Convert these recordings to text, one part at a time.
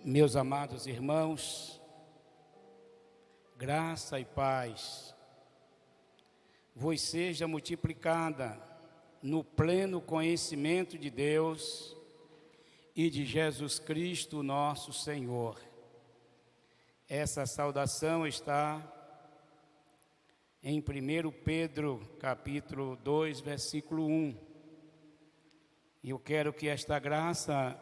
Meus amados irmãos, graça e paz vos seja multiplicada no pleno conhecimento de Deus e de Jesus Cristo, nosso Senhor. Essa saudação está em 1 Pedro, capítulo 2, versículo 1. E eu quero que esta graça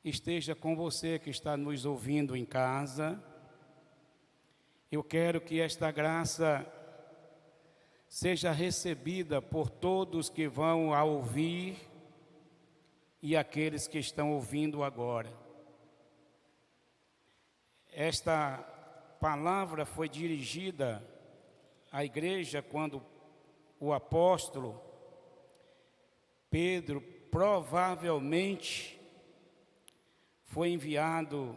esteja com você que está nos ouvindo em casa. Eu quero que esta graça seja recebida por todos que vão a ouvir e aqueles que estão ouvindo agora. Esta palavra foi dirigida à igreja quando o apóstolo Pedro provavelmente foi enviado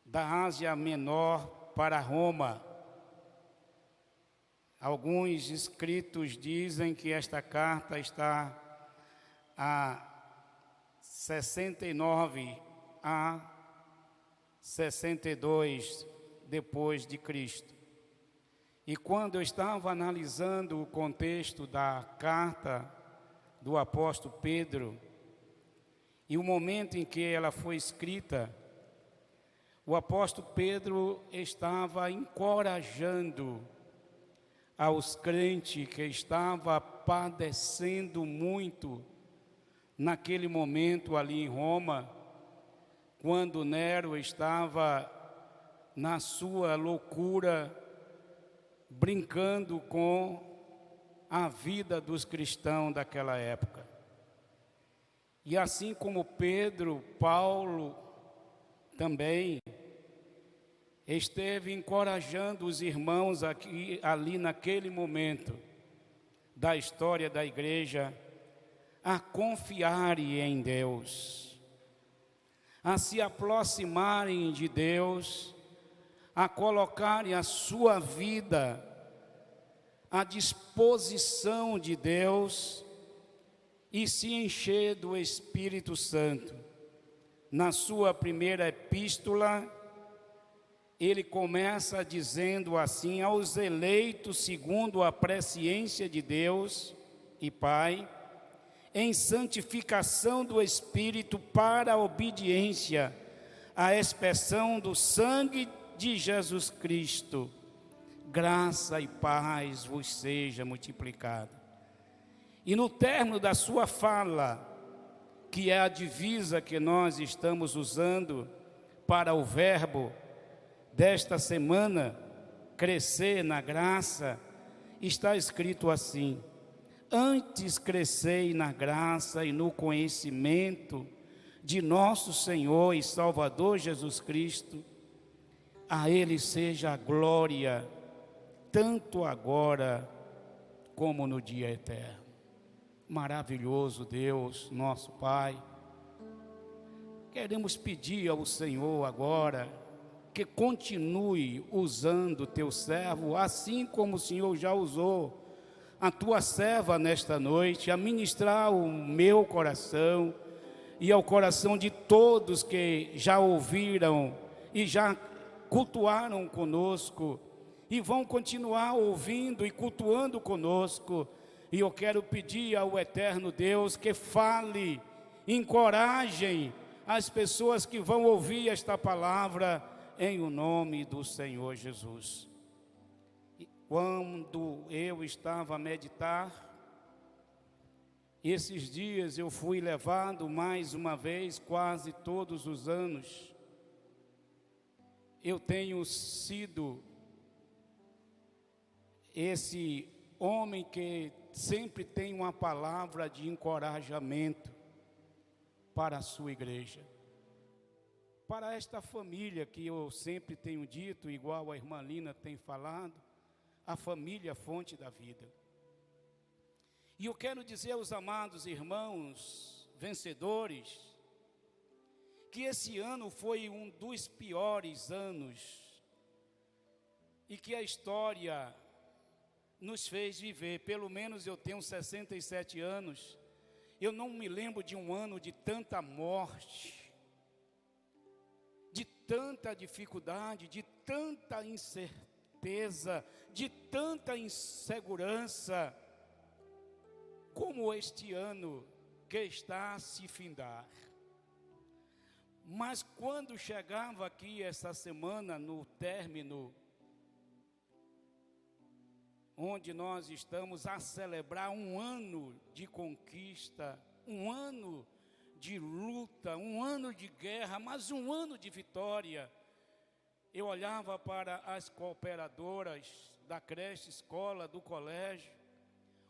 da Ásia Menor para Roma. Alguns escritos dizem que esta carta está a 69 a 62 depois de Cristo. E quando eu estava analisando o contexto da carta do apóstolo Pedro e o momento em que ela foi escrita, o apóstolo Pedro estava encorajando aos crentes que estavam padecendo muito naquele momento ali em Roma, quando Nero estava na sua loucura, brincando com a vida dos cristãos daquela época. E assim como Pedro, Paulo também esteve encorajando os irmãos ali naquele momento da história da igreja a confiarem em Deus, a se aproximarem de Deus, a colocarem a sua vida à disposição de Deus e se encher do Espírito Santo. Na sua primeira epístola, ele começa dizendo assim: aos eleitos segundo a presciência de Deus e Pai, em santificação do Espírito para a obediência à expressão do sangue de Jesus Cristo, graça e paz vos seja multiplicada. E no término da sua fala, que é a divisa que nós estamos usando para o verbo desta semana, crescer na graça, está escrito assim: antes crescei na graça e no conhecimento de nosso Senhor e Salvador Jesus Cristo, a Ele seja a glória, tanto agora como no dia eterno. Maravilhoso Deus, nosso Pai, queremos pedir ao Senhor agora que continue usando o teu servo, assim como o Senhor já usou a tua serva nesta noite, a ministrar o meu coração e ao coração de todos que já ouviram e já cultuaram conosco e vão continuar ouvindo e cultuando conosco. E eu quero pedir ao eterno Deus que fale, encorajem as pessoas que vão ouvir esta palavra em o nome do Senhor Jesus. E quando eu estava a meditar, esses dias eu fui levado mais uma vez, quase todos os anos, eu tenho sido esse homem que sempre tem uma palavra de encorajamento para a sua igreja, para esta família que eu sempre tenho dito, igual a irmã Lina tem falado, a família fonte da vida. E eu quero dizer aos amados irmãos vencedores, que esse ano foi um dos piores anos e que a história nos fez viver. Pelo menos eu tenho 67 anos, eu não me lembro de um ano de tanta morte, tanta dificuldade, de tanta incerteza, de tanta insegurança, como este ano que está a se findar. Mas quando chegava aqui essa semana, no término, onde nós estamos a celebrar um ano de conquista, um ano de luta, um ano de guerra, mas um ano de vitória, eu olhava para as cooperadoras da creche, escola, do colégio,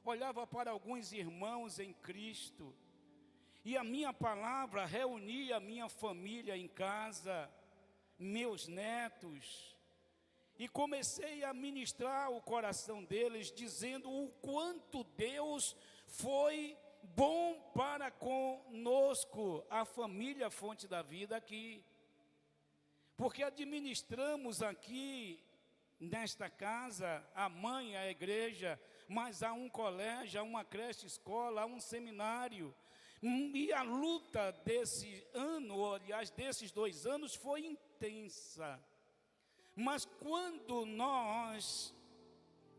olhava para alguns irmãos em Cristo, e a minha palavra reunia a minha família em casa, meus netos, e comecei a ministrar o coração deles, dizendo o quanto Deus foi bom para conosco, a família Fonte da Vida aqui. Porque administramos aqui, nesta casa, a mãe, a igreja, mas há um colégio, há uma creche escola, há um seminário. E a luta desse ano, aliás, desses 2 anos, foi intensa. Mas quando nós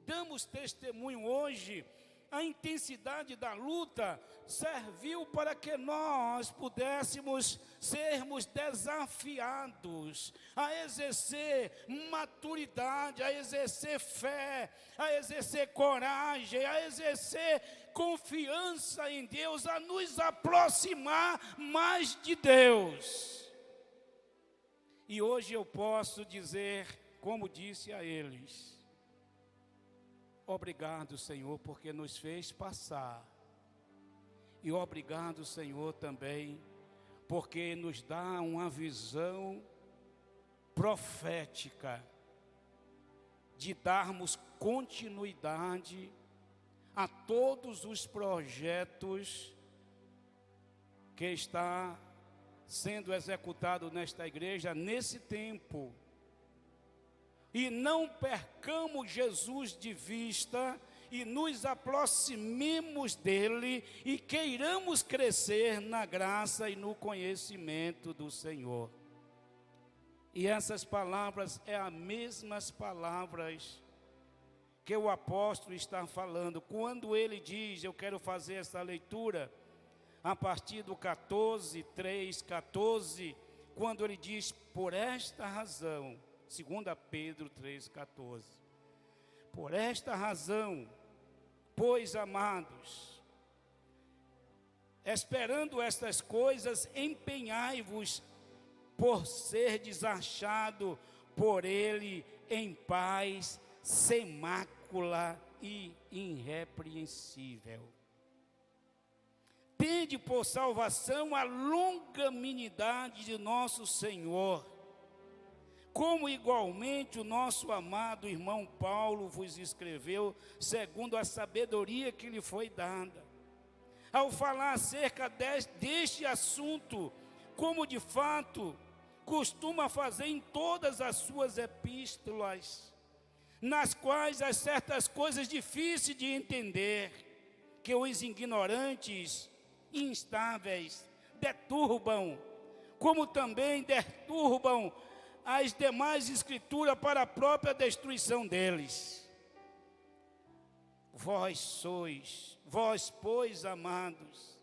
damos testemunho hoje, a intensidade da luta serviu para que nós pudéssemos sermos desafiados a exercer maturidade, a exercer fé, a exercer coragem, a exercer confiança em Deus, a nos aproximar mais de Deus. E hoje eu posso dizer, como disse a eles: obrigado, Senhor, porque nos fez passar. E obrigado, Senhor, também, porque nos dá uma visão profética de darmos continuidade a todos os projetos que está sendo executado nesta igreja nesse tempo. E não percamos Jesus de vista e nos aproximemos dele e queiramos crescer na graça e no conhecimento do Senhor. E essas palavras é as mesmas palavras que o apóstolo está falando. Quando ele diz, eu quero fazer essa leitura a partir do 14, quando ele diz, por esta razão, 2 Pedro 3,14. Por esta razão, pois, amados, esperando estas coisas, empenhai-vos por serdes achado por ele em paz, sem mácula e irrepreensível. Tende por salvação a longanimidade de nosso Senhor, como igualmente o nosso amado irmão Paulo vos escreveu, segundo a sabedoria que lhe foi dada, ao falar acerca deste assunto, como de fato costuma fazer em todas as suas epístolas, nas quais há certas coisas difíceis de entender, que os ignorantes, instáveis, deturbam, como também deturbam as demais escrituras para a própria destruição deles. Vós, pois, amados,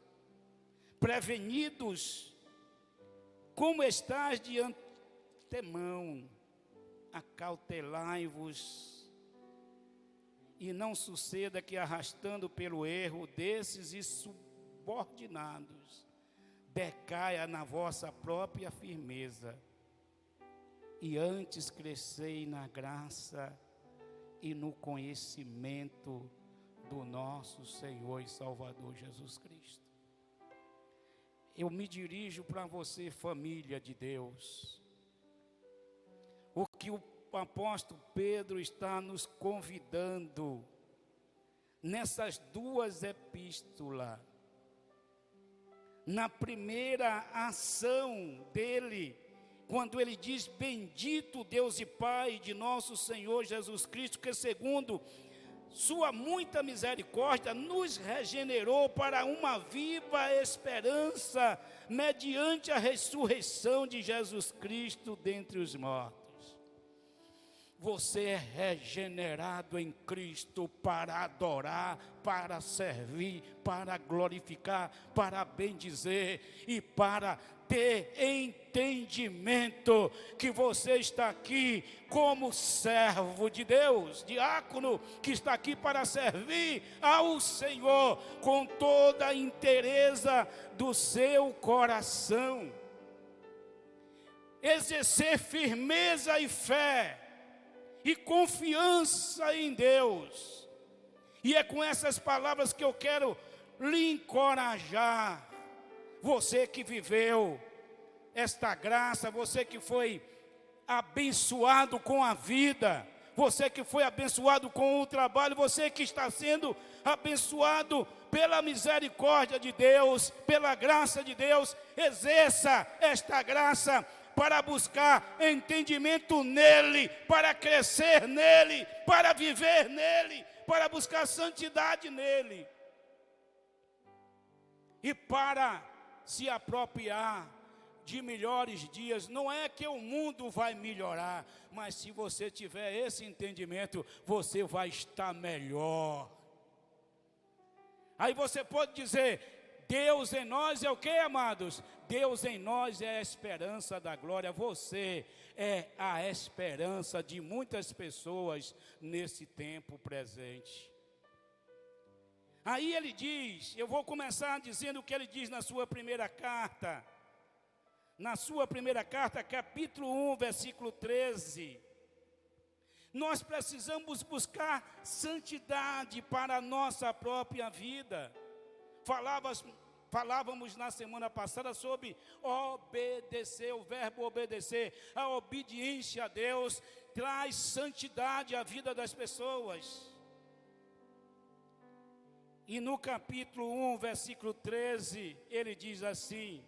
prevenidos, como estáis de antemão, acautelai-vos, e não suceda que, arrastando pelo erro desses insubordinados, decaia na vossa própria firmeza, e antes crescei na graça e no conhecimento do nosso Senhor e Salvador Jesus Cristo. Eu me dirijo para você, família de Deus. O que o apóstolo Pedro está nos convidando nessas 2 epístolas, na primeira ação dele, quando ele diz, bendito Deus e Pai de nosso Senhor Jesus Cristo, que segundo sua muita misericórdia, nos regenerou para uma viva esperança, mediante a ressurreição de Jesus Cristo dentre os mortos. Você é regenerado em Cristo para adorar, para servir, para glorificar, para bendizer e para ter entendimento que você está aqui como servo de Deus, diácono, que está aqui para servir ao Senhor com toda a inteireza do seu coração. Exercer firmeza e fé e confiança em Deus. E é com essas palavras que eu quero lhe encorajar. Você que viveu esta graça, você que foi abençoado com a vida, você que foi abençoado com o trabalho, você que está sendo abençoado pela misericórdia de Deus, pela graça de Deus, exerça esta graça para buscar entendimento nele, para crescer nele, para viver nele, para buscar santidade nele. E para se apropriar de melhores dias. Não é que o mundo vai melhorar, mas se você tiver esse entendimento, você vai estar melhor. Aí você pode dizer, Deus em nós é o que, amados? Deus em nós é a esperança da glória. Você é a esperança de muitas pessoas nesse tempo presente. Aí ele diz, eu vou começar dizendo o que ele diz na sua primeira carta. Na sua primeira carta, capítulo 1, versículo 13. Nós precisamos buscar santidade para a nossa própria vida. Falávamos na semana passada sobre obedecer, o verbo obedecer. A obediência a Deus traz santidade à vida das pessoas. E no capítulo 1, versículo 13, ele diz assim: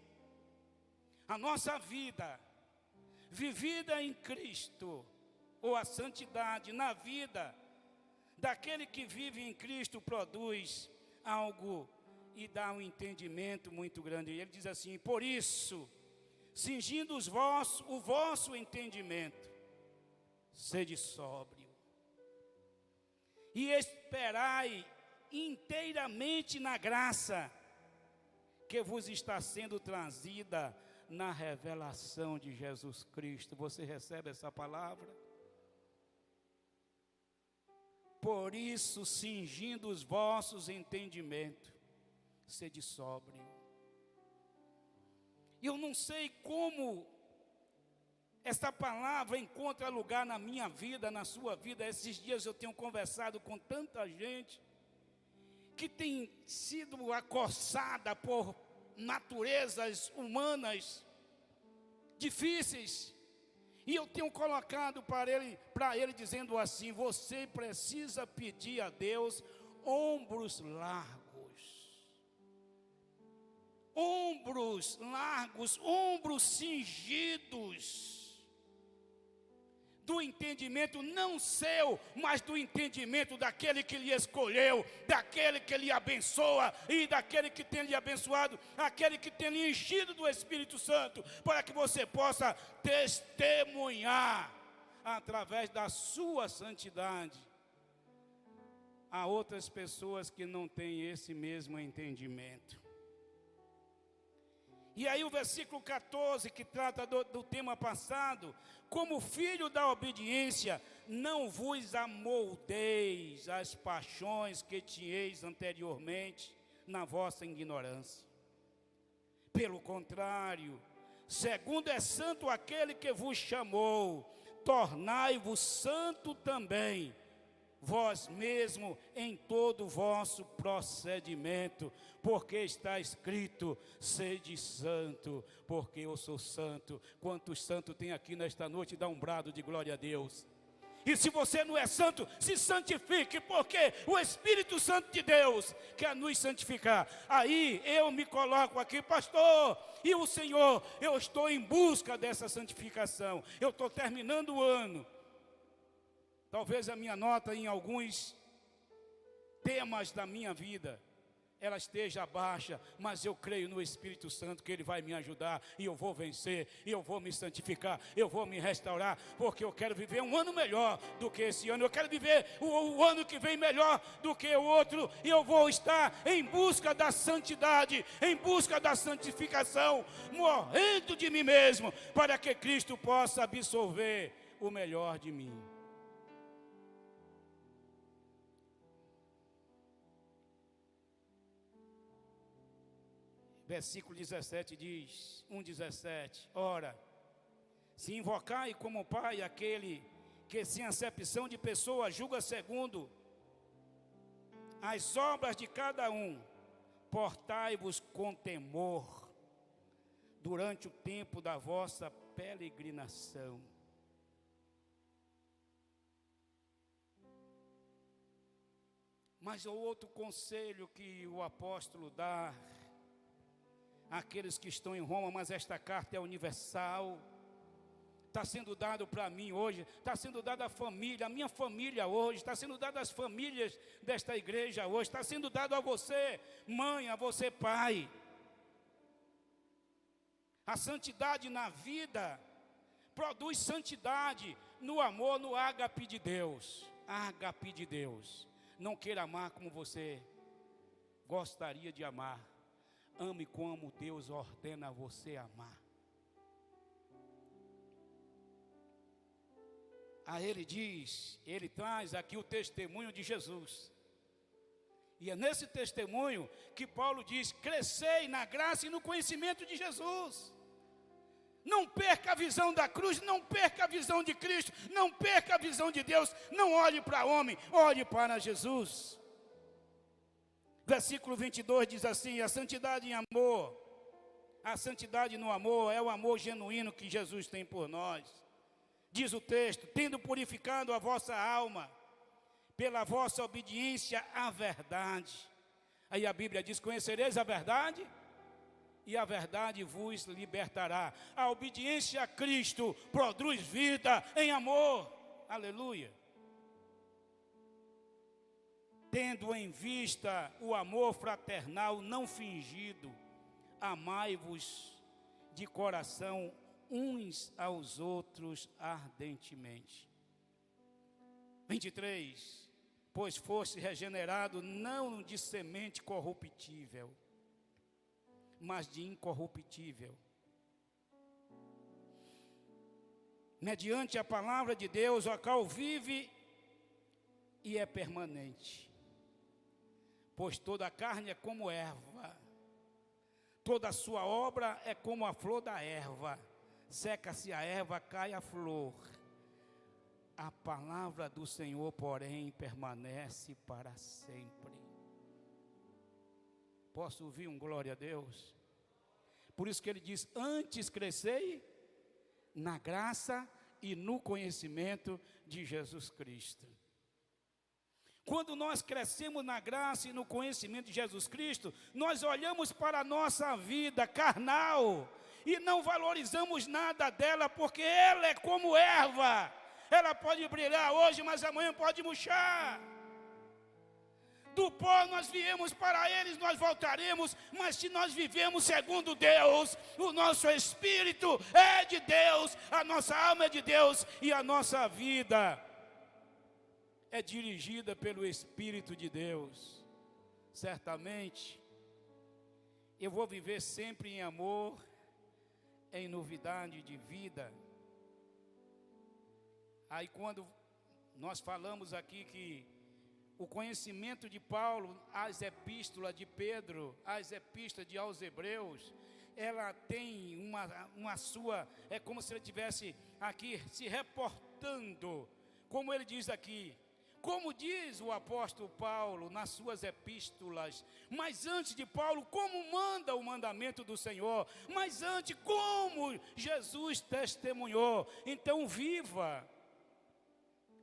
a nossa vida, vivida em Cristo, ou a santidade na vida daquele que vive em Cristo, produz algo e dá um entendimento muito grande. Ele diz assim: por isso, cingindo o vosso entendimento, sede sóbrio, e esperai inteiramente na graça que vos está sendo trazida na revelação de Jesus Cristo. Você recebe essa palavra? Por isso, cingindo os vossos entendimentos, sede sóbrio. Eu não sei como esta palavra encontra lugar na minha vida, na sua vida. Esses dias eu tenho conversado com tanta gente que tem sido acossada por naturezas humanas difíceis. E eu tenho colocado para ele dizendo assim: você precisa pedir a Deus ombros largos. Ombros largos, ombros cingidos. Do entendimento não seu, mas do entendimento daquele que lhe escolheu, daquele que lhe abençoa e daquele que tem lhe abençoado, aquele que tem lhe enchido do Espírito Santo, para que você possa testemunhar através da sua santidade a outras pessoas que não têm esse mesmo entendimento. E aí o versículo 14, que trata do tema passado: como filho da obediência, não vos amoldeis às paixões que tinhais anteriormente na vossa ignorância. Pelo contrário, segundo é santo aquele que vos chamou, tornai-vos santo também, vós mesmo em todo o vosso procedimento, porque está escrito: sede santo, porque eu sou santo. Quantos santos tem aqui nesta noite? Dá um brado de glória a Deus. E se você não é santo, se santifique, porque o Espírito Santo de Deus quer nos santificar. Aí eu me coloco aqui, pastor, e o Senhor, eu estou em busca dessa santificação. Eu estou terminando o ano. Talvez a minha nota em alguns temas da minha vida, ela esteja baixa, mas eu creio no Espírito Santo que Ele vai me ajudar, e eu vou vencer, e eu vou me santificar, eu vou me restaurar, porque eu quero viver um ano melhor do que esse ano, eu quero viver o ano que vem melhor do que o outro, e eu vou estar em busca da santidade, em busca da santificação, morrendo de mim mesmo, para que Cristo possa absorver o melhor de mim. Versículo 17 diz, 1,17: Ora, se invocai como Pai aquele que sem acepção de pessoa julga segundo as obras de cada um, portai-vos com temor durante o tempo da vossa peregrinação. Mas o outro conselho que o apóstolo dá àqueles que estão em Roma, mas esta carta é universal, está sendo dado para mim hoje, está sendo dado à família, a minha família hoje, está sendo dado às famílias desta igreja hoje, está sendo dado a você, mãe, a você, pai. A santidade na vida produz santidade no amor, no ágape de Deus. Ágape de Deus. Não queira amar como você gostaria de amar. Ame como Deus ordena você amar. Aí ele diz, ele traz aqui o testemunho de Jesus. E é nesse testemunho que Paulo diz: crescei na graça e no conhecimento de Jesus. Não perca a visão da cruz, não perca a visão de Cristo, não perca a visão de Deus. Não olhe para homem, olhe para Jesus. Versículo 22 diz assim: a santidade em amor, a santidade no amor é o amor genuíno que Jesus tem por nós. Diz o texto: tendo purificado a vossa alma pela vossa obediência à verdade. Aí a Bíblia diz: conhecereis a verdade, e a verdade vos libertará. A obediência a Cristo produz vida em amor. Aleluia. Tendo em vista o amor fraternal não fingido, amai-vos de coração uns aos outros ardentemente. 23. Pois foste regenerado não de semente corruptível, mas de incorruptível, mediante a palavra de Deus, a qual vive e é permanente. Pois toda a carne é como erva, toda a sua obra é como a flor da erva. Seca-se a erva, cai a flor. A palavra do Senhor, porém, permanece para sempre. Posso ouvir um glória a Deus? Por isso que ele diz: antes crescei na graça e no conhecimento de Jesus Cristo. Quando nós crescemos na graça e no conhecimento de Jesus Cristo, nós olhamos para a nossa vida carnal e não valorizamos nada dela, porque ela é como erva. Ela pode brilhar hoje, mas amanhã pode murchar. Do pó nós viemos, para eles nós voltaremos, mas se nós vivemos segundo Deus, o nosso espírito é de Deus, a nossa alma é de Deus e a nossa vida é dirigida pelo Espírito de Deus. Certamente eu vou viver sempre em amor, em novidade de vida. Aí quando nós falamos aqui que o conhecimento de Paulo, as epístolas de Pedro, as epístolas aos Hebreus, ela tem uma sua, é como se ele estivesse aqui se reportando, como ele diz aqui, como diz o apóstolo Paulo nas suas epístolas, mas antes de Paulo, como manda o mandamento do Senhor, mas antes, como Jesus testemunhou. Então viva.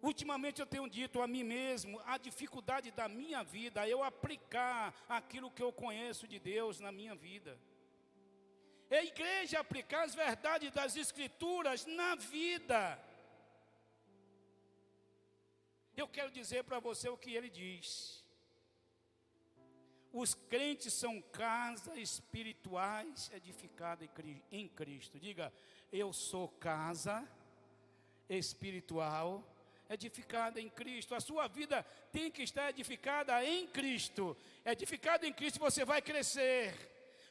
Ultimamente eu tenho dito a mim mesmo, a dificuldade da minha vida, eu aplicar aquilo que eu conheço de Deus na minha vida. É a igreja aplicar as verdades das Escrituras na vida. Eu quero dizer para você o que ele diz. Os crentes são casas espirituais edificadas em Cristo. Diga, eu sou casa espiritual edificada em Cristo. A sua vida tem que estar edificada em Cristo. Edificada em Cristo, você vai crescer,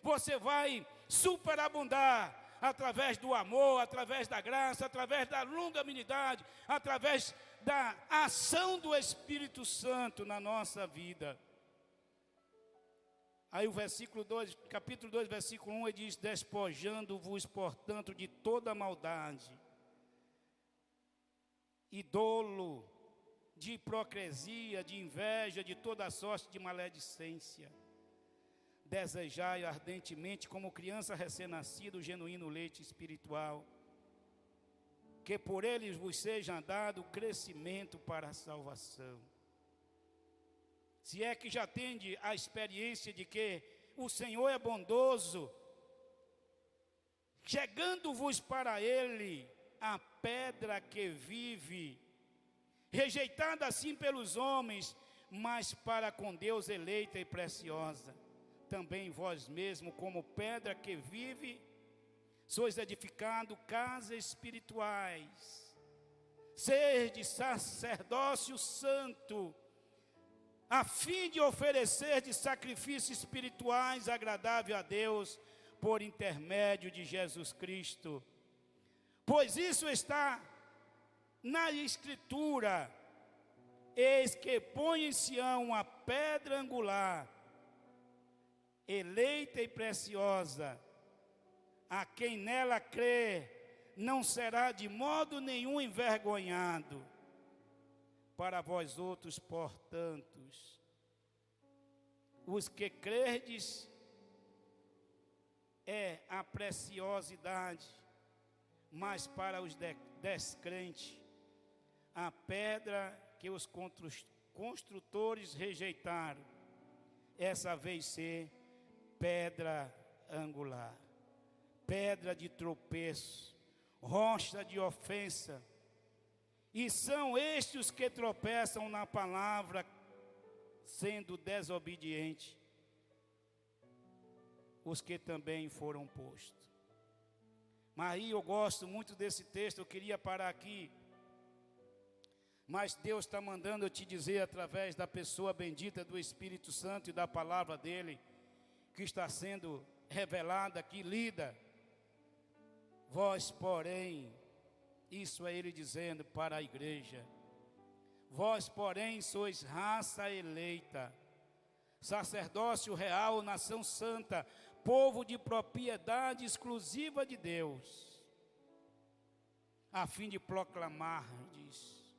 você vai superabundar através do amor, através da graça, através da longanimidade, através da ação do Espírito Santo na nossa vida. Aí o versículo 2, capítulo 2, versículo 1, ele diz: despojando-vos, portanto, de toda maldade e dolo, de hipocrisia, de inveja, de toda sorte de maledicência. Desejai ardentemente, como criança recém-nascida, o genuíno leite espiritual, que por ele vos seja dado crescimento para a salvação. Se é que já tende a experiência de que o Senhor é bondoso, chegando-vos para ele a pedra que vive, rejeitada assim pelos homens, mas para com Deus eleita e preciosa. Também vós mesmo, como pedra que vive, sois edificado casas espirituais, sede sacerdócio santo, a fim de oferecer de sacrifícios espirituais agradável a Deus, por intermédio de Jesus Cristo. Pois isso está na Escritura: eis que põe em Sião a pedra angular, eleita e preciosa, a quem nela crê, não será de modo nenhum envergonhado. Para vós outros, portanto, os que crerdes, é a preciosidade, mas para os descrentes, a pedra que os construtores rejeitaram, essa vez ser pedra angular, pedra de tropeço, rocha de ofensa. E são estes os que tropeçam na palavra, sendo desobedientes, os que também foram postos. Mas aí eu gosto muito desse texto, eu queria parar aqui. Mas Deus está mandando eu te dizer, através da pessoa bendita do Espírito Santo e da palavra dEle, que está sendo revelada aqui, lida. Vós, porém, isso é Ele dizendo para a igreja: vós, porém, sois raça eleita, sacerdócio real, nação santa, povo de propriedade exclusiva de Deus, a fim de proclamar, diz,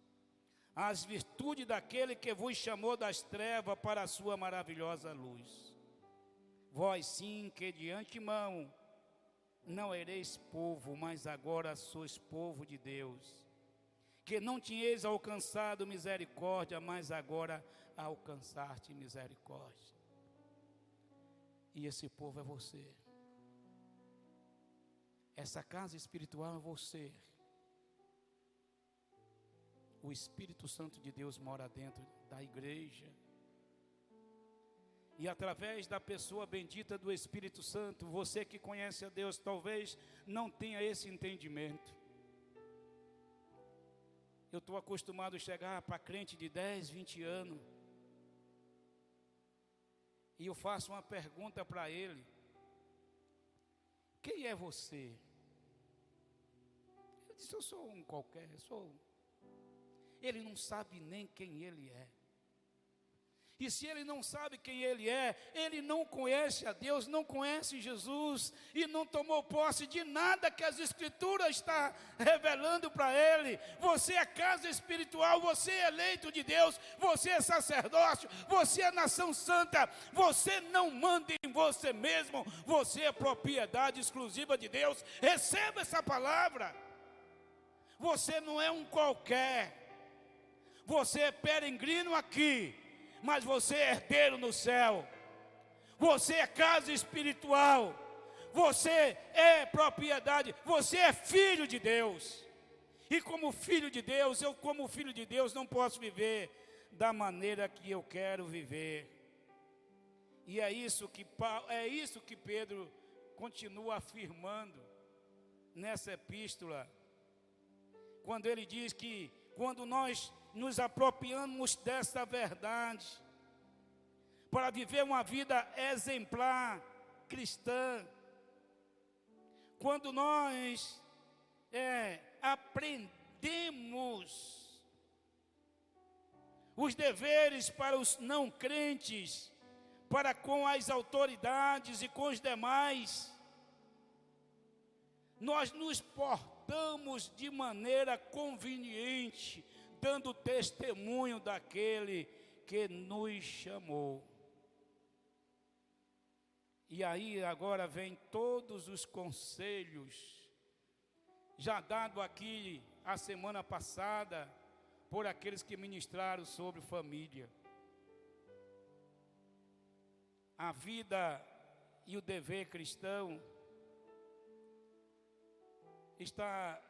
as virtudes daquele que vos chamou das trevas para a sua maravilhosa luz. Vós sim, que de antemão não ereis povo, mas agora sois povo de Deus, que não tinhais alcançado misericórdia, mas agora alcançaste misericórdia. E esse povo é você. Essa casa espiritual é você. O Espírito Santo de Deus mora dentro da igreja. E através da pessoa bendita do Espírito Santo, você que conhece a Deus, talvez não tenha esse entendimento. Eu estou acostumado a chegar para crente de 10, 20 anos, e eu faço uma pergunta para ele: quem é você? Ele disse: eu sou um qualquer, Ele não sabe nem quem ele é. E se ele não sabe quem ele é, ele não conhece a Deus, não conhece Jesus, e não tomou posse de nada que as Escrituras estão revelando para ele. Você é casa espiritual, você é eleito de Deus, você é sacerdócio, você é nação santa, você não manda em você mesmo, você é propriedade exclusiva de Deus. Receba essa palavra. Você não é um qualquer, você é peregrino aqui, mas você é herdeiro no céu. Você é casa espiritual, você é propriedade, você é filho de Deus. E como filho de Deus, eu como filho de Deus não posso viver da maneira que eu quero viver. E é isso que Pedro continua afirmando nessa epístola, quando ele diz que quando nós nos apropriamos dessa verdade, para viver uma vida exemplar, cristã, quando nós aprendemos os deveres para os não crentes, para com as autoridades e com os demais, nós nos portamos de maneira conveniente, dando testemunho daquele que nos chamou. E aí agora vem todos os conselhos, já dado aqui a semana passada, por aqueles que ministraram sobre família. A vida e o dever cristão está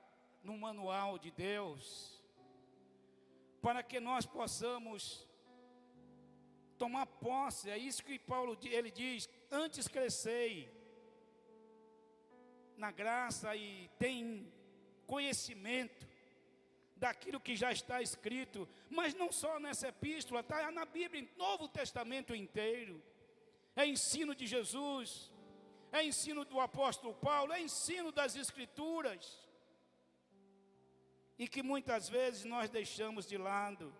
no manual de Deus, para que nós possamos tomar posse. É isso que Paulo ele diz: antes crescei na graça e tem conhecimento daquilo que já está escrito, mas não só nessa epístola, está na Bíblia, no Novo Testamento inteiro. É ensino de Jesus, é ensino do apóstolo Paulo, é ensino das Escrituras, e que muitas vezes nós deixamos de lado.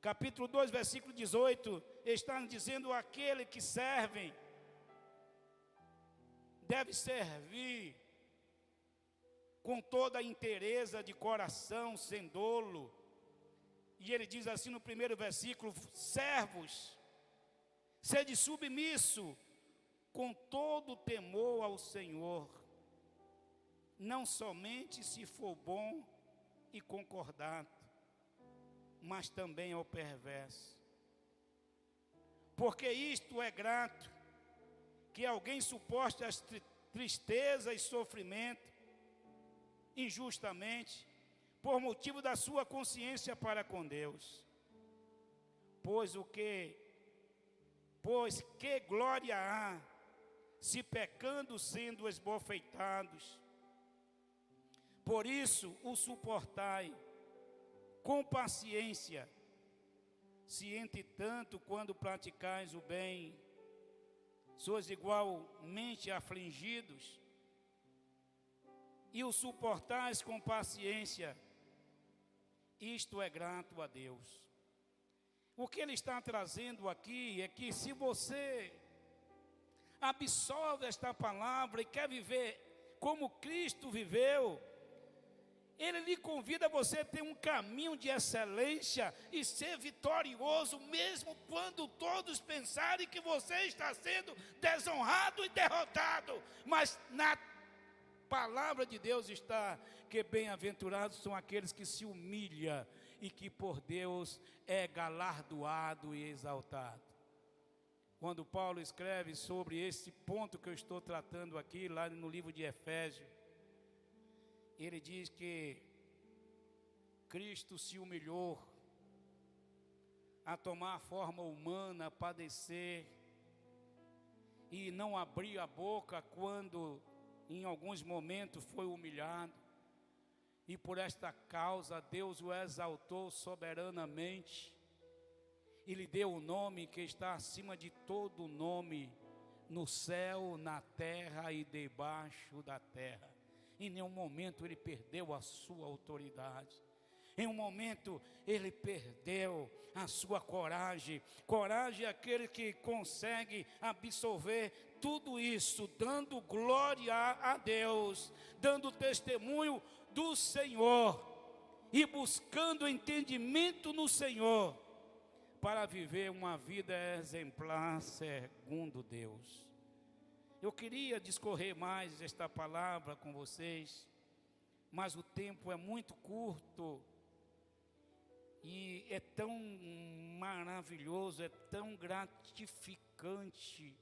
Capítulo 2, versículo 18, está dizendo: aquele que serve deve servir com toda a inteireza de coração, sem dolo. E ele diz assim no primeiro versículo: servos, sede submisso com todo temor ao Senhor, não somente se for bom e concordado, mas também ao perverso. Porque isto é grato, que alguém suporte as tristeza e sofrimento injustamente, por motivo da sua consciência para com Deus. Pois que glória há, se pecando sendo esbofeteados? Por isso o suportai com paciência, se entretanto, quando praticais o bem, sois igualmente afligidos, e o suportais com paciência, isto é grato a Deus. O que ele está trazendo aqui é que, se você absorve esta palavra e quer viver como Cristo viveu, ele lhe convida a você ter um caminho de excelência e ser vitorioso, mesmo quando todos pensarem que você está sendo desonrado e derrotado. Mas na palavra de Deus está que bem-aventurados são aqueles que se humilham e que por Deus é galardoado e exaltado. Quando Paulo escreve sobre esse ponto que eu estou tratando aqui, lá no livro de Efésios, ele diz que Cristo se humilhou a tomar a forma humana, a padecer, e não abrir a boca quando em alguns momentos foi humilhado, e por esta causa Deus o exaltou soberanamente, e lhe deu o nome que está acima de todo nome, no céu, na terra e debaixo da terra. Em nenhum momento ele perdeu a sua autoridade. Em um momento ele perdeu a sua coragem. Coragem é aquele que consegue absorver tudo isso, dando glória a Deus, dando testemunho do Senhor e buscando entendimento no Senhor, para viver uma vida exemplar segundo Deus. Eu queria discorrer mais esta palavra com vocês, mas o tempo é muito curto e é tão maravilhoso, é tão gratificante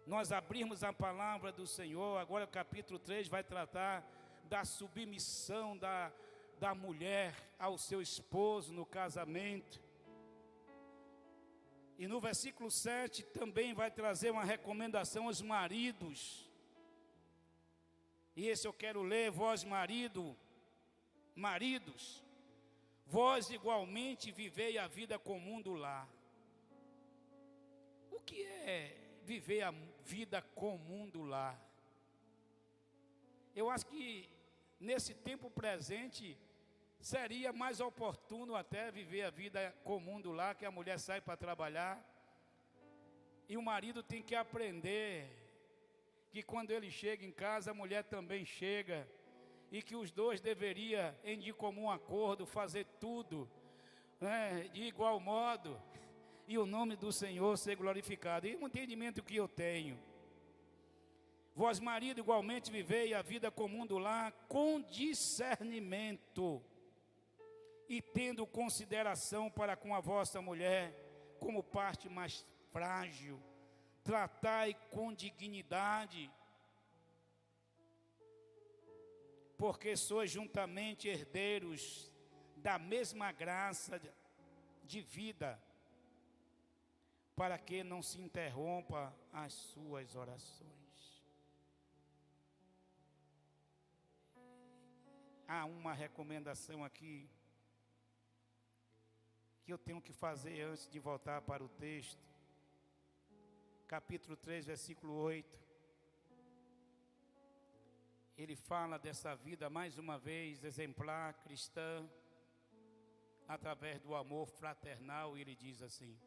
nós abrirmos a palavra do Senhor. Agora o capítulo 3 vai tratar da submissão da mulher ao seu esposo no casamento. E no versículo 7 também vai trazer uma recomendação aos maridos. E esse eu quero ler: vós maridos, vós igualmente vivei a vida comum do lar. O que é viver a vida comum do lar? Eu acho que nesse tempo presente seria mais oportuno até viver a vida comum do lar, que a mulher sai para trabalhar e o marido tem que aprender que quando ele chega em casa, a mulher também chega, e que os dois deveriam, em de comum acordo, fazer tudo, né, de igual modo, e o nome do Senhor ser glorificado. E o entendimento que eu tenho: vós, marido, igualmente vivei a vida comum do lar com discernimento, e tendo consideração para com a vossa mulher como parte mais frágil, tratai com dignidade, porque sois juntamente herdeiros da mesma graça de vida, para que não se interrompa as suas orações. Há uma recomendação aqui que eu tenho que fazer antes de voltar para o texto. Capítulo 3, versículo 8. Ele fala dessa vida, mais uma vez, exemplar, cristã, através do amor fraternal, e ele diz assim: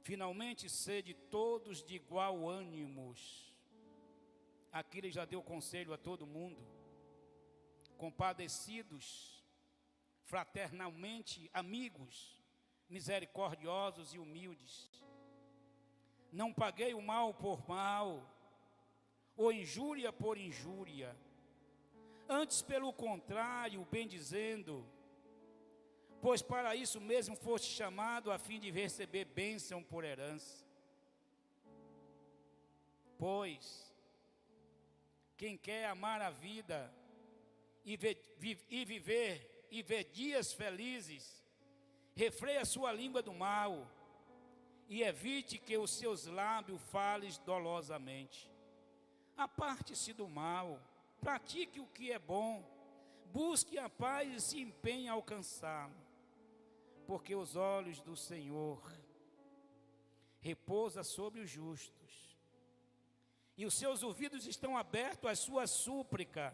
finalmente sede todos de igual ânimo. Aqui ele já deu conselho a todo mundo. Compadecidos, fraternalmente amigos, misericordiosos e humildes. Não paguei o mal por mal, ou injúria por injúria. Antes, pelo contrário, bendizendo, pois para isso mesmo foste chamado, a fim de receber bênção por herança. Pois quem quer amar a vida e viver dias felizes, refreia sua língua do mal, e evite que os seus lábios falem dolosamente. Aparte-se do mal, pratique o que é bom, busque a paz e se empenhe a alcançá-lo, porque os olhos do Senhor repousam sobre os justos, e os seus ouvidos estão abertos à sua súplica,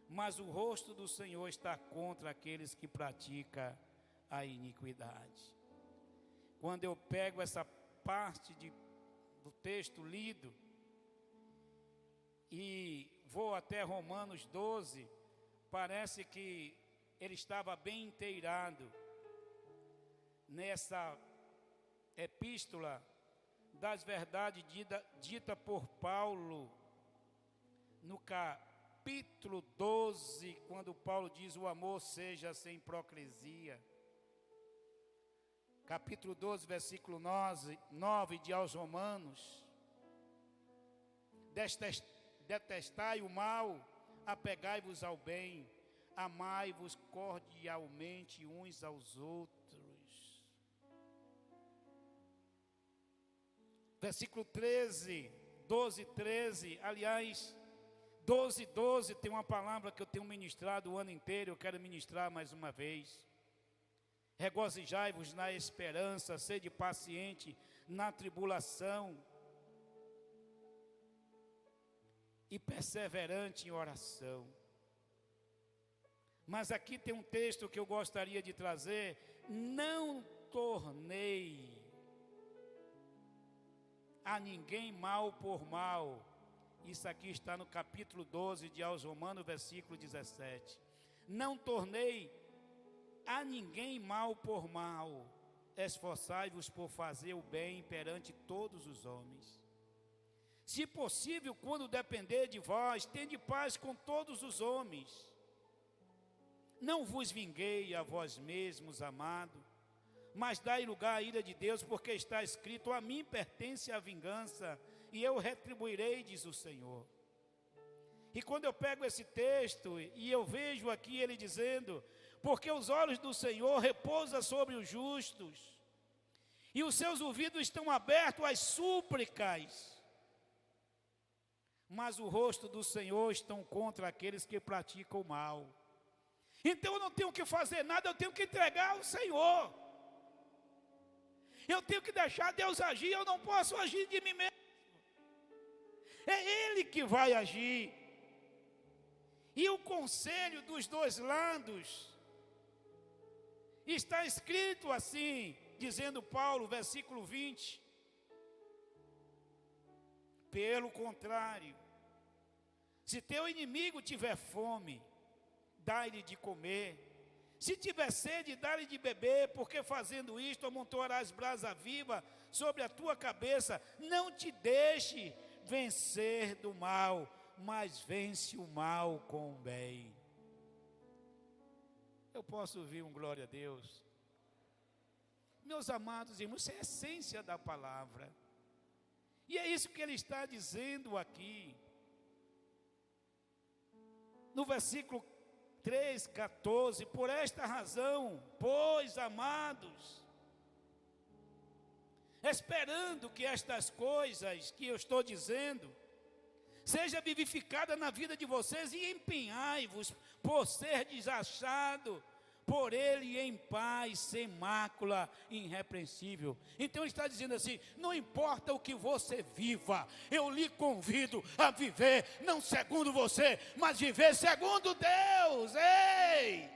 mas o rosto do Senhor está contra aqueles que praticam a iniquidade. Quando eu pego essa parte do texto lido e vou até Romanos 12, parece que ele estava bem inteirado nessa epístola das verdades dita por Paulo no capítulo 12, quando Paulo diz: o amor seja sem hipocrisia. Capítulo 12, versículo 9 de aos Romanos: detestai o mal, apegai-vos ao bem, amai-vos cordialmente uns aos outros. Versículo 13, 12, 13, aliás, 12, 12 tem uma palavra que eu tenho ministrado o ano inteiro, eu quero ministrar mais uma vez. Regozijai-vos na esperança, sede paciente na tribulação e perseverante em oração. Mas aqui tem um texto que eu gostaria de trazer: não tornei a ninguém mal por mal. Isso aqui está no capítulo 12 de aos Romanos, versículo 17. Não tornei a ninguém mal por mal, esforçai-vos por fazer o bem perante todos os homens. Se possível, quando depender de vós, tende paz com todos os homens. Não vos vinguei a vós mesmos, amado, mas dai lugar à ira de Deus, porque está escrito: a mim pertence a vingança, e eu retribuirei, diz o Senhor. E quando eu pego esse texto e eu vejo aqui ele dizendo: porque os olhos do Senhor repousam sobre os justos, e os seus ouvidos estão abertos às súplicas, mas o rosto do Senhor estão contra aqueles que praticam o mal. Então eu não tenho que fazer nada, eu tenho que entregar ao Senhor. Eu tenho que deixar Deus agir, eu não posso agir de mim mesmo. É Ele que vai agir. E o conselho dos dois lados está escrito assim, dizendo Paulo, versículo 20. Pelo contrário, se teu inimigo tiver fome, dá-lhe de comer. Se tiver sede, dá-lhe de beber, porque fazendo isto amontoarás brasa viva sobre a tua cabeça. Não te deixe vencer do mal, mas vence o mal com o bem. Eu posso ouvir um glória a Deus? Meus amados irmãos, isso é a essência da palavra. E é isso que ele está dizendo aqui. No versículo 3,14, por esta razão, pois, amados, esperando que estas coisas que eu estou dizendo, seja vivificada na vida de vocês, e empenhai-vos por ser desachado por ele em paz, sem mácula, irrepreensível. Então ele está dizendo assim, não importa o que você viva, eu lhe convido a viver, não segundo você, mas viver segundo Deus. Ei!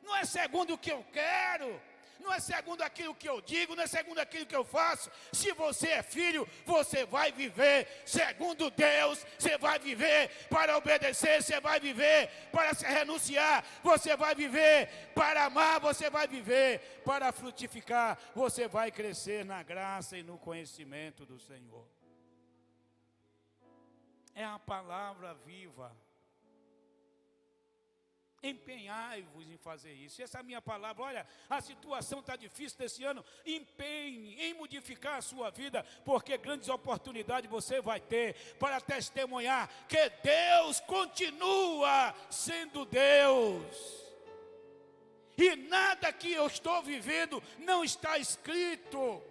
Não é segundo o que eu quero, não é segundo aquilo que eu digo, não é segundo aquilo que eu faço. Se você é filho, você vai viver segundo Deus, você vai viver para obedecer, você vai viver para se renunciar, você vai viver para amar, você vai viver para frutificar, você vai crescer na graça e no conhecimento do Senhor. É a palavra viva. Empenhai-vos em fazer isso. Essa é a minha palavra. Olha, a situação está difícil desse ano. Empenhe em modificar a sua vida, porque grandes oportunidades você vai ter para testemunhar que Deus continua sendo Deus. E nada que eu estou vivendo não está escrito.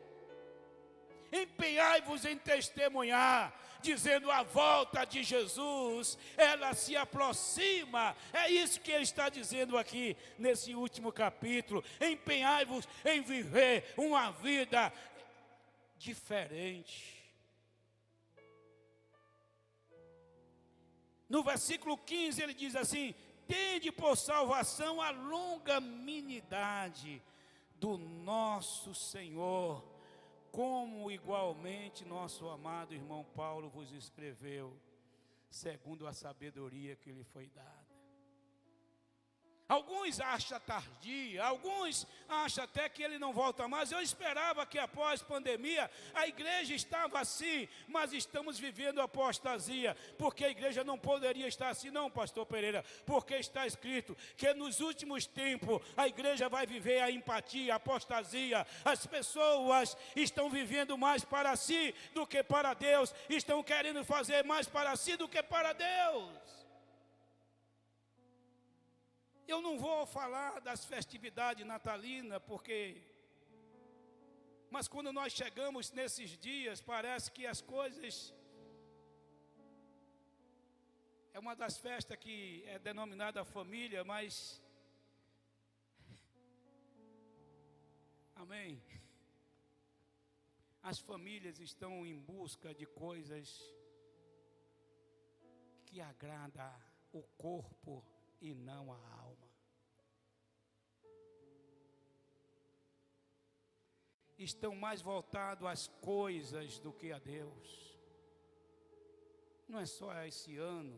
Empenhai-vos em testemunhar, dizendo a volta de Jesus, ela se aproxima. É isso que ele está dizendo aqui nesse último capítulo. Empenhai-vos em viver uma vida diferente. No versículo 15 ele diz assim: tende por salvação a longanimidade do nosso Senhor, como igualmente nosso amado irmão Paulo vos escreveu, segundo a sabedoria que lhe foi dada. Alguns acham tardia, alguns acham até que ele não volta mais. Eu esperava que após a pandemia a igreja estava assim, mas estamos vivendo apostasia, porque a igreja não poderia estar assim não, pastor Pereira, porque está escrito que nos últimos tempos a igreja vai viver a empatia, a apostasia. As pessoas estão vivendo mais para si do que para Deus, estão querendo fazer mais para si do que para Deus. Eu não vou falar das festividades natalinas, mas quando nós chegamos nesses dias, parece que as coisas... É uma das festas que é denominada família, mas... Amém? As famílias estão em busca de coisas que agradam o corpo e não a alma. Estão mais voltados às coisas do que a Deus. Não é só esse ano.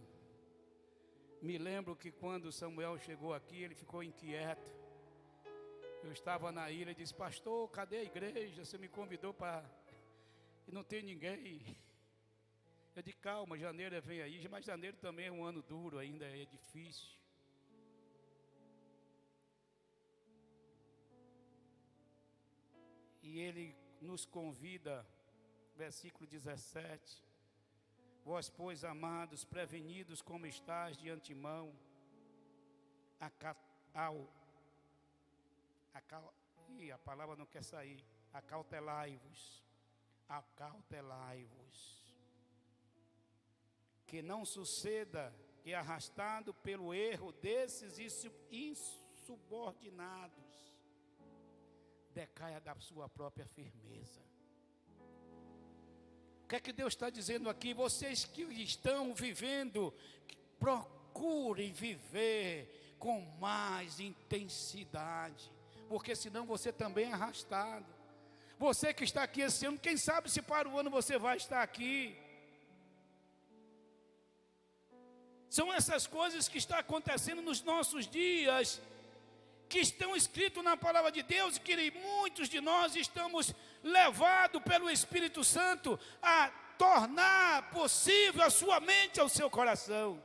Me lembro que quando Samuel chegou aqui, ele ficou inquieto. Eu estava na ilha e disse: pastor, cadê a igreja? Você me convidou para... E não tem ninguém. Eu disse: calma, janeiro vem aí. Mas janeiro também é um ano duro ainda, é difícil. E ele nos convida, versículo 17: vós, pois, amados, prevenidos como estáis de antemão, a palavra não quer sair. acautelai-vos, acautelai-vos. Que não suceda que, arrastado pelo erro desses insubordinados, decaia da sua própria firmeza. O que é que Deus está dizendo aqui? Vocês que estão vivendo, procurem viver com mais intensidade, porque senão você também é arrastado. Você que está aqui esse ano, quem sabe se para o ano você vai estar aqui. São essas coisas que estão acontecendo nos nossos dias, que estão escritos na palavra de Deus, e que muitos de nós estamos levados pelo Espírito Santo a tornar possível a sua mente ao seu coração,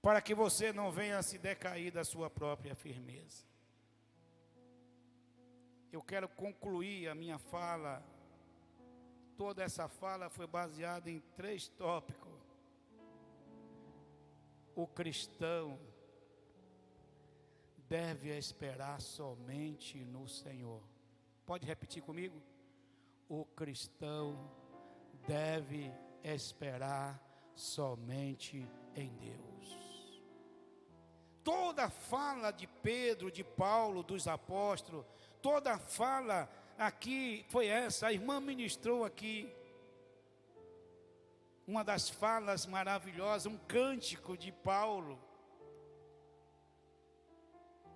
para que você não venha a se decair da sua própria firmeza. Eu quero concluir a minha fala. Toda essa fala foi baseada em 3 tópicos. O cristão deve esperar somente no Senhor. Pode repetir comigo? O cristão deve esperar somente em Deus. Toda a fala de Pedro, de Paulo, dos apóstolos, toda a fala aqui foi essa. A irmã ministrou aqui uma das falas maravilhosas, um cântico de Paulo,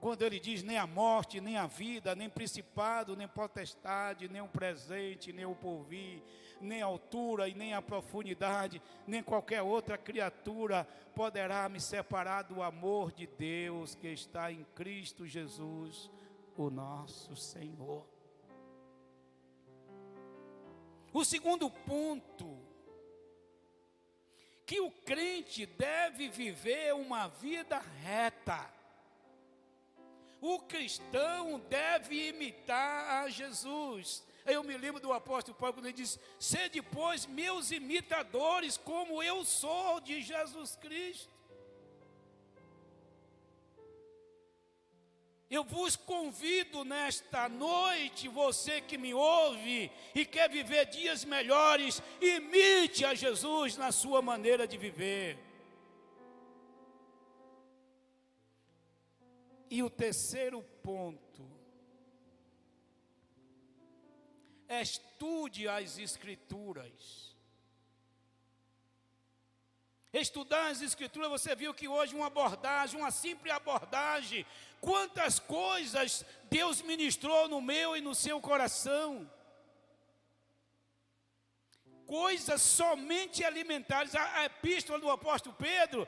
quando ele diz: nem a morte, nem a vida, nem principado, nem potestade, nem o presente, nem o porvir, nem a altura e nem a profundidade, nem qualquer outra criatura poderá me separar do amor de Deus que está em Cristo Jesus, o nosso Senhor. O segundo ponto, que o crente deve viver uma vida reta. O cristão deve imitar a Jesus. Eu me lembro do apóstolo Paulo, quando ele diz: sede, pois, meus imitadores, como eu sou de Jesus Cristo. Eu vos convido nesta noite, você que me ouve e quer viver dias melhores, imite a Jesus na sua maneira de viver. E o terceiro ponto: estude as Escrituras. Estudar as Escrituras, você viu que hoje uma simples abordagem, quantas coisas Deus ministrou no meu e no seu coração. Coisas somente elementares. A epístola do apóstolo Pedro,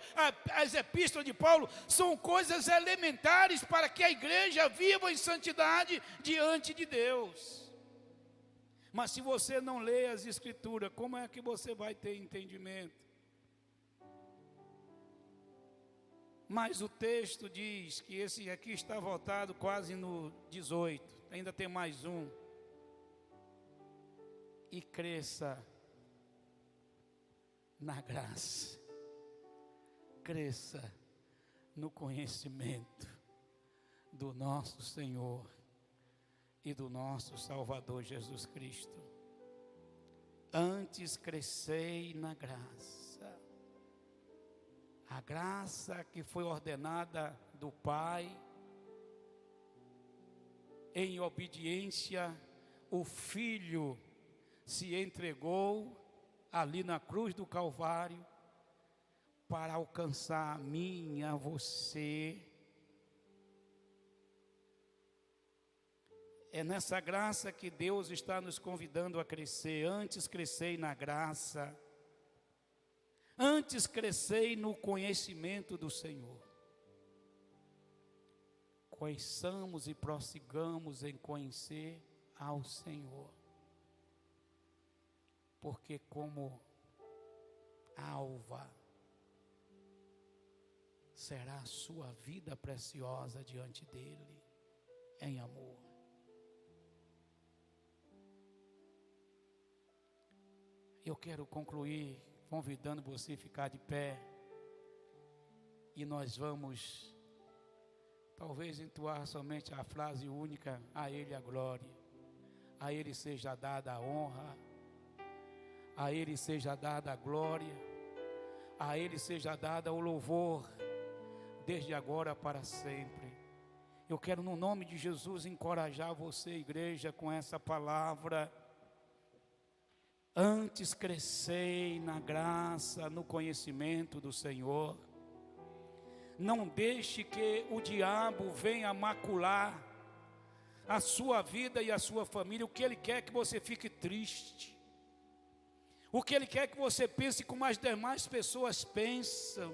as epístolas de Paulo, são coisas elementares para que a igreja viva em santidade diante de Deus. Mas se você não lê as Escrituras, como é que você vai ter entendimento? Mas o texto diz que esse aqui está voltado quase no 18, ainda tem mais um. E cresça na graça, cresça no conhecimento do nosso Senhor e do nosso Salvador Jesus Cristo. Antes crescei na graça. A graça que foi ordenada do Pai, em obediência, o Filho se entregou ali na cruz do Calvário para alcançar a mim e a você. É nessa graça que Deus está nos convidando a crescer. Antes crescei na graça. Antes crescei no conhecimento do Senhor. Conheçamos e prossigamos em conhecer ao Senhor. Porque como alva será a sua vida preciosa diante dele, em amor. Eu quero concluir convidando você a ficar de pé, e nós vamos talvez entoar somente a frase única: a Ele a glória, a Ele seja dada a honra, a Ele seja dada a glória, a Ele seja dada o louvor, desde agora para sempre. Eu quero, no nome de Jesus, encorajar você, igreja, com essa palavra. Antes crescei na graça, no conhecimento do Senhor. Não deixe que o diabo venha macular a sua vida e a sua família. O que ele quer é que você fique triste. O que ele quer é que você pense como as demais pessoas pensam.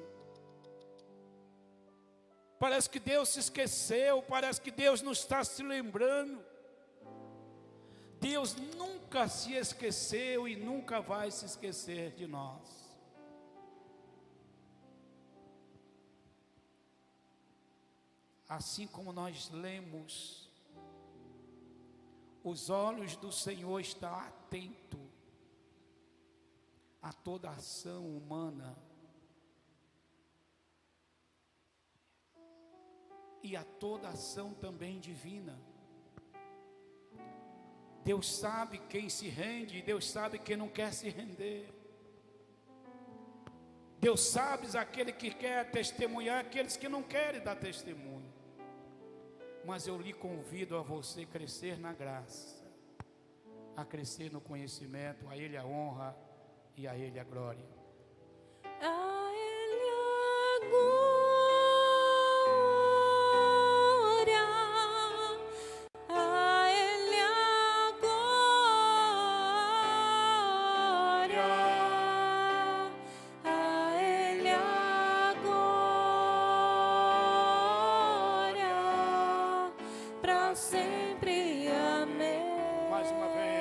Parece que Deus se esqueceu, parece que Deus não está se lembrando. Deus nunca se esqueceu e nunca vai se esquecer de nós. Assim como nós lemos, os olhos do Senhor estão atentos a toda ação humana e a toda ação também divina. Deus sabe quem se rende, Deus sabe quem não quer se render. Deus sabe aquele que quer testemunhar, aqueles que não querem dar testemunho. Mas eu lhe convido a você crescer na graça, a crescer no conhecimento, a Ele a honra e a Ele a glória. A Ele a glória, a Ele a glória, a Ele a glória, para sempre. Amém. Mais uma vez.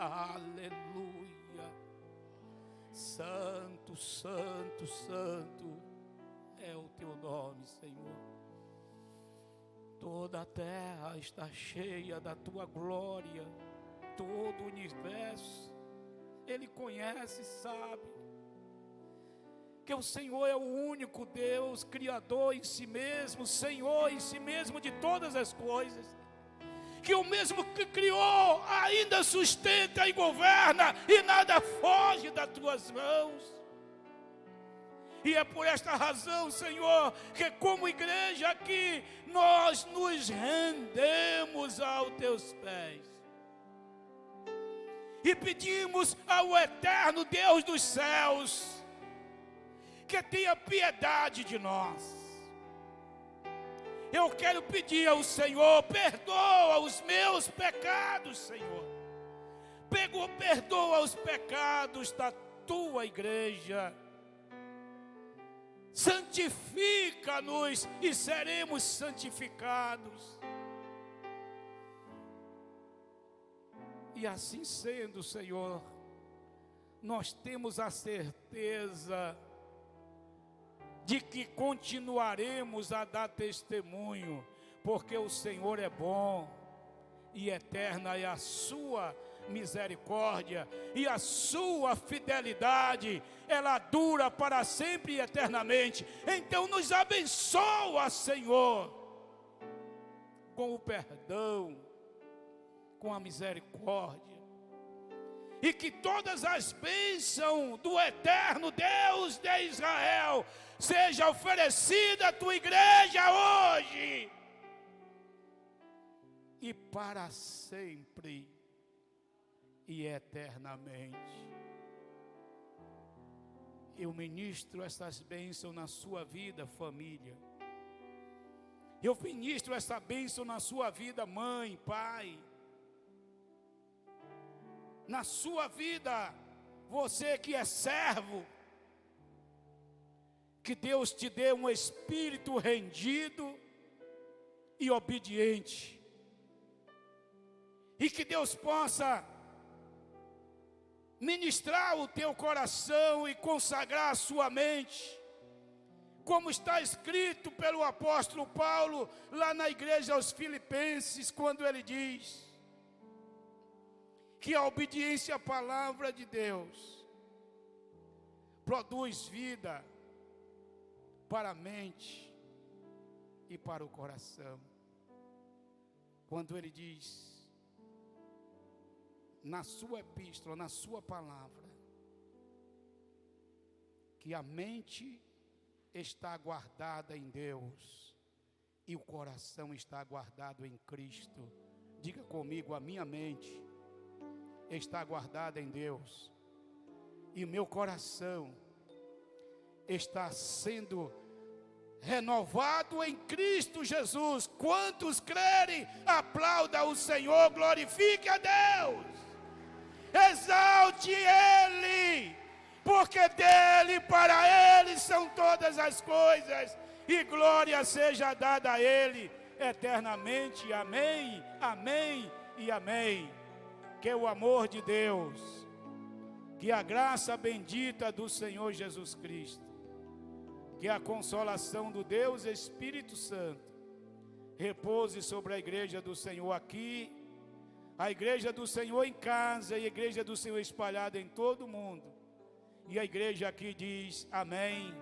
Aleluia. Santo, santo, santo é o teu nome, Senhor. Toda a terra está cheia da tua glória. Todo o universo, Ele conhece e sabe que o Senhor é o único Deus, Criador em si mesmo, Senhor em si mesmo de todas as coisas. Que o mesmo que criou ainda sustenta e governa, e nada foge das tuas mãos. E é por esta razão, Senhor, que como igreja aqui, nós nos rendemos aos teus pés. E pedimos ao eterno Deus dos céus, que tenha piedade de nós. Eu quero pedir ao Senhor, perdoa os meus pecados, Senhor. Perdoa os pecados da tua igreja. Santifica-nos e seremos santificados. E assim sendo, Senhor, nós temos a certeza de que continuaremos a dar testemunho, porque o Senhor é bom e eterna é a sua misericórdia e a sua fidelidade, ela dura para sempre e eternamente. Então nos abençoa, Senhor, com o perdão, com a misericórdia, e que todas as bênçãos do eterno Deus de Israel seja oferecida à tua igreja hoje e para sempre e eternamente. Eu ministro essas bênçãos na sua vida, família. Eu ministro essa bênção na sua vida, mãe, pai. na sua vida, você que é servo, que Deus te dê um espírito rendido e obediente, e que Deus possa ministrar o teu coração e consagrar a sua mente, como está escrito pelo apóstolo Paulo lá na igreja aos Filipenses, quando ele diz que a obediência à palavra de Deus produz vida para a mente e para o coração. Quando ele diz na sua epístola, na sua palavra, que a mente está guardada em Deus e o coração está guardado em Cristo. Diga comigo: a minha mente está guardada em Deus e o meu coração está sendo renovado em Cristo Jesus. Quantos crerem, aplauda o Senhor, glorifique a Deus, exalte Ele, porque dele, para Ele são todas as coisas, e glória seja dada a Ele eternamente. Amém, amém e amém. Que o amor de Deus, que a graça bendita do Senhor Jesus Cristo, que a consolação do Deus Espírito Santo repouse sobre a igreja do Senhor aqui, a igreja do Senhor em casa e a igreja do Senhor espalhada em todo o mundo. E a igreja aqui diz amém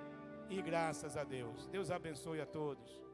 e graças a Deus. Deus abençoe a todos.